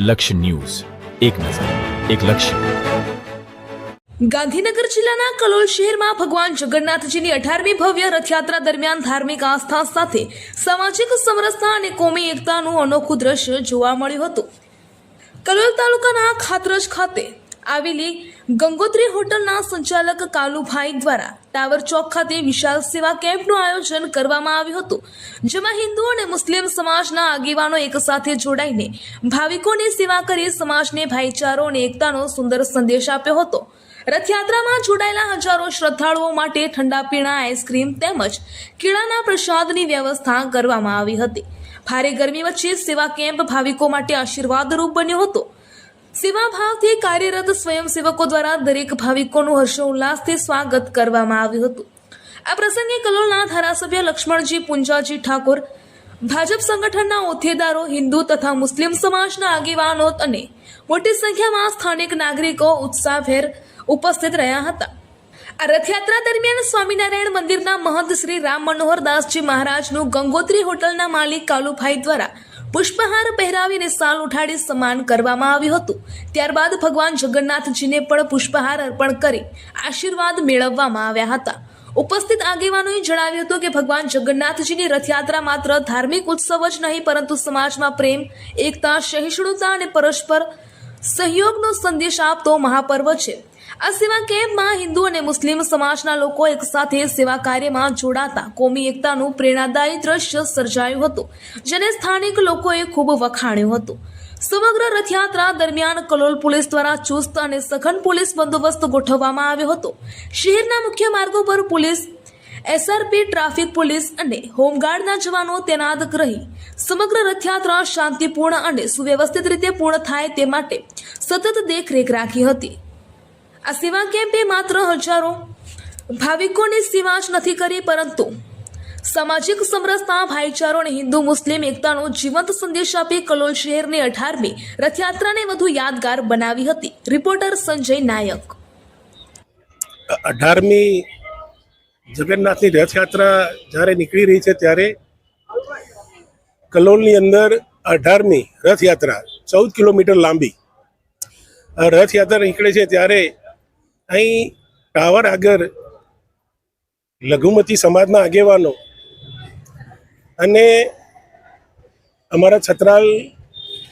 લક્ષ્ય ન્યૂઝ, એક નજર, એક લક્ષ્ય. ગાંધીનગર જિલ્લાના કલોલ શહેરમાં ભગવાન જગન્નાથજીની 18મી ભવ્ય રથયાત્રા દરમિયાન ધાર્મિક આસ્થા સાથે સામાજિક સમરસતા અને કોમી એકતાનું અનોખું દ્રશ્ય જોવા મળ્યું હતું. કલોલ તાલુકાના ખાતરજ ખાતે આવેલી ગંગોત્રી હોટલના સંચાલક કાલુભાઈ દ્વારા ટાવર ચોક ખાતે વિશાળ સેવા કેમ્પનું આયોજન કરવામાં આવ્યું હતું, જેમાં હિન્દુ અને મુસ્લિમ સમાજના આગેવાનો એક સાથે જોડાઈને ભાવિકોની સેવા કરી સમાજને ભાઈચારો અને એકતાનો સુંદર સંદેશ આપ્યો હતો. રથયાત્રામાં જોડાયેલા હજારો શ્રદ્ધાળુઓ માટે ઠંડા પીણા, આઈસ્ક્રીમ તેમજ કેળાના પ્રસાદની વ્યવસ્થા કરવામાં આવી હતી. ભારે ગરમી વચ્ચે સેવા કેમ્પ ભાવિકો માટે આશીર્વાદરૂપ બન્યો હતો. સેવાભાવથી કાર્યરત સ્વયંસેવકો દ્વારા દરેક ભાવિકોનું હર્ષોલ્લાસથી સ્વાગત કરવામાં આવ્યું હતું. આ પ્રસંગે કલોલના ધારાસભ્ય લક્ષ્મણજી પુંજાજી ઠાકોર, ભાજપ સંગઠનના હોદ્દેદારો, હિન્દુ તથા મુસ્લિમ સમાજના આગેવાનો અને મોટી સંખ્યામાં સ્થાનિક નાગરિકો ઉત્સાહભેર ઉપસ્થિત રહ્યા હતા. આ રથયાત્રા દરમિયાન સ્વામિનારાયણ મંદિરના મહંત શ્રી રામ મનોહર દાસજી મહારાજનું ગંગોત્રી હોટલના માલિક કાલુભાઈ દ્વારા પુષ્પહાર પહેરાવીને સાલ ઉઠાડી સન્માન કરવામાં આવ્યું હતું. ત્યારબાદ ભગવાન જગન્નાથજીને પણ પુષ્પહાર અર્પણ કરી આશીર્વાદ મેળવવામાં આવ્યા હતા. ઉપસ્થિત આગેવાનોએ જણાવ્યું હતું કે ભગવાન જગન્નાથજીની રથયાત્રા માત્ર ધાર્મિક ઉત્સવ જ નહીં, પરંતુ સમાજમાં પ્રેમ, એકતા, સહિષ્ણુતા અને પરસ્પર સહયોગનો સંદેશ આપતો મહાપર્વ છે. આ સેવા કેમ્પમાં હિન્દુ અને મુસ્લિમ સમાજના લોકો એકસાથે સેવા કાર્યમાં જોડાતા કોમી એકતાનું પ્રેરણાદાયી દ્રશ્ય સર્જાયું હતું, જેને સ્થાનિક લોકોએ ખૂબ વખાણ્યું હતું. સમગ્ર રથયાત્રા દરમિયાન કલોલ પોલીસ દ્વારા ચુસ્ત અને સઘન પોલીસ બંદોબસ્ત ગોઠવવામાં આવ્યો હતો. શહેરના મુખ્ય માર્ગો પર પોલીસ, એસઆરપી, ટ્રાફિક પોલીસ અને હોમગાર્ડના જવાનો તૈનાત રહી સમગ્ર રથયાત્રા શાંતિપૂર્ણ અને સુવ્યવસ્થિત રીતે પૂર્ણ થાય તે માટે સતત દેખરેખ રાખી હતી. આ સેવા કેમ્પે માત્ર હજારો ભાવિકોની સેવા જ નથી કરી, પરંતુ સામાજિક સમરસતા, ભાઈચારો અને હિન્દુ મુસ્લિમ એકતાનો જીવંત સંદેશ આપી કલોલ શહેરની 18મી રથયાત્રાને વધુ યાદગાર બનાવી હતી. રિપોર્ટર સંજય નાયક. 18મી જગન્નાથની રથયાત્રા જ્યારે નીકળી રહી છે ત્યારે કલોલની અંદર 18મી રથયાત્રા 14 કિલોમીટર લાંબી રથયાત્રા નીકળે છે ત્યારે અહીં ટાવર આગળ લઘુમતી સમાજના આગેવાનો અને અમારા છત્રાલ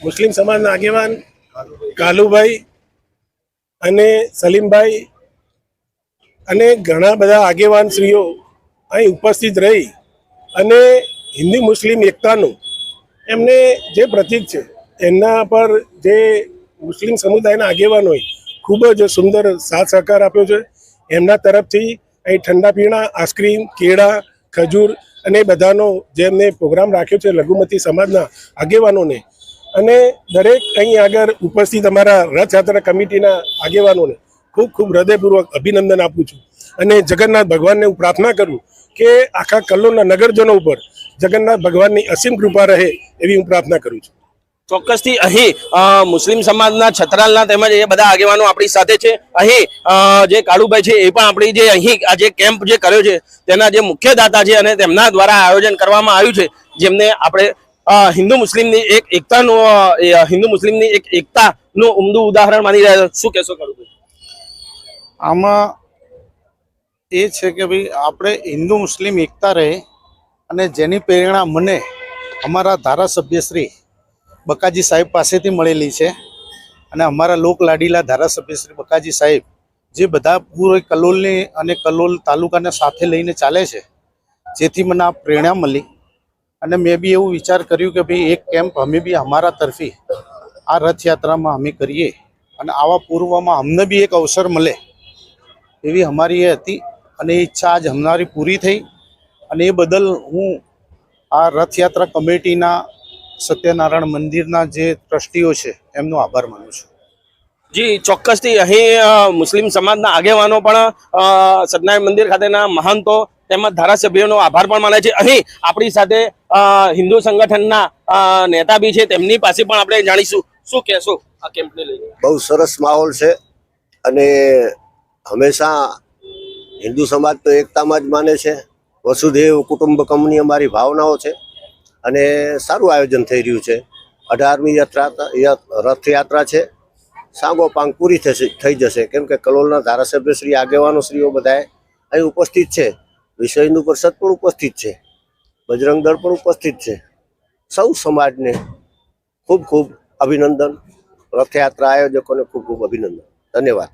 મુસ્લિમ સમાજના આગેવાન કાલુભાઈ અને સલીમભાઈ અને ઘણા બધા આગેવાન શ્રીઓ અહીં ઉપસ્થિત રહી અને હિન્દુ મુસ્લિમ એકતાનું એમને જે પ્રતીક છે એમના પર જે મુસ્લિમ સમુદાયના આગેવાનોએ ખૂબ જ સુંદર સાથ સહકાર આપ્યો છે. એમના તરફથી અહીં ઠંડા પીણા, આઈસ્ક્રીમ, કેળા, ખજૂર અને બધાનો જે એમને પ્રોગ્રામ રાખ્યો છે લઘુમતી સમાજના આગેવાનોને અને દરેક અહીં આગળ ઉપસ્થિત અમારા રથયાત્રા કમિટીના આગેવાનોને ખૂબ ખૂબ હૃદયપૂર્વક અભિનંદન આપું છું. અને જગન્નાથ ભગવાનને હું પ્રાર્થના કરું કે આખા કલોલના નગરજનો ઉપર જગન્નાથ ભગવાનની અસીમ કૃપા રહે એવી હું પ્રાર્થના કરું છું. ચોક્કસથી અહીં મુસ્લિમ સમાજના છત્રાલના તેમજ એ બધા આગેવાનો આપણી સાથે છે. અહીં જે કાળુભાઈ છે એ પણ આપણી જે અહીં આ જે કેમ્પ જે કર્યો છે તેના જે મુખ્ય દાતા છે અને તેમના દ્વારા આયોજન કરવામાં આવ્યું છે, જેમને આપણે હિન્દુ મુસ્લિમની એક એકતાનું ઉમદું ઉદાહરણ માની રહ્યા. શું કહેશો કાળુભાઈ? આમાં એ છે કે ભાઈ આપણે હિન્દુ મુસ્લિમ એકતા રહે અને જેની પ્રેરણા મને અમારા ધારાસભ્ય શ્રી બકાજી સાહેબ પાસેથી મળેલી છે અને અમારા લોકલાડીલા ધારાસભ્ય શ્રી બકાજી સાહેબ જે બધા પૂરો કલોલની અને કલોલ તાલુકાને સાથે લઈને ચાલે છે, જેથી મને આ પ્રેરણા મળી અને મેં બી એવું વિચાર કર્યું કે ભાઈ એક કેમ્પ અમે બી અમારા તરફી આ રથયાત્રામાં અમે કરીએ અને આવા પૂર્વમાં અમને બી એક અવસર મળે એવી અમારી એ હતી અને એ ઈચ્છા આજ અમારી પૂરી થઈ અને એ બદલ હું આ રથયાત્રા કમિટીના સત્યનારાયણ મંદિરના જે ટ્રસ્ટીઓ છે એમનો આભાર માનું છું. જી, ચોક્કસથી અહીં મુસ્લિમ સમાજના આગેવાનો પણ સત્યનારાયણ મંદિર ખાતેના મહંતો તેમજ ધારાસભ્યોનો આભાર પણ માને છે. અહીં આપણી સાથે હિન્દુ સંગઠનના નેતા બી છે, તેમની પાસે પણ આપણે જાણીશું. શું કહેશો આ કેમ્પને લઈને? બહુ સરસ માહોલ છે અને હંમેશા હિન્દુ સમાજ તો એકતામાં જ માને છે. વસુધૈવ કુટુંબકમની અમારી ભાવનાઓ છે અને સારું આયોજન થઈ રહ્યું છે. 18મી રથયાત્રા છે સાંગોપાંગ પૂરી થઈ જશે. કેમ કે કલોલના ધારાસભ્ય શ્રી આગેવાનોશ્રીઓ બધાએ અહીં ઉપસ્થિત છે. વિશ્વ હિન્દુ પરિષદ પણ ઉપસ્થિત છે, બજરંગ દળ પણ ઉપસ્થિત છે. સૌ સમાજને ખૂબ ખૂબ અભિનંદન. રથયાત્રા આયોજકોને ખૂબ ખૂબ અભિનંદન. ધન્યવાદ.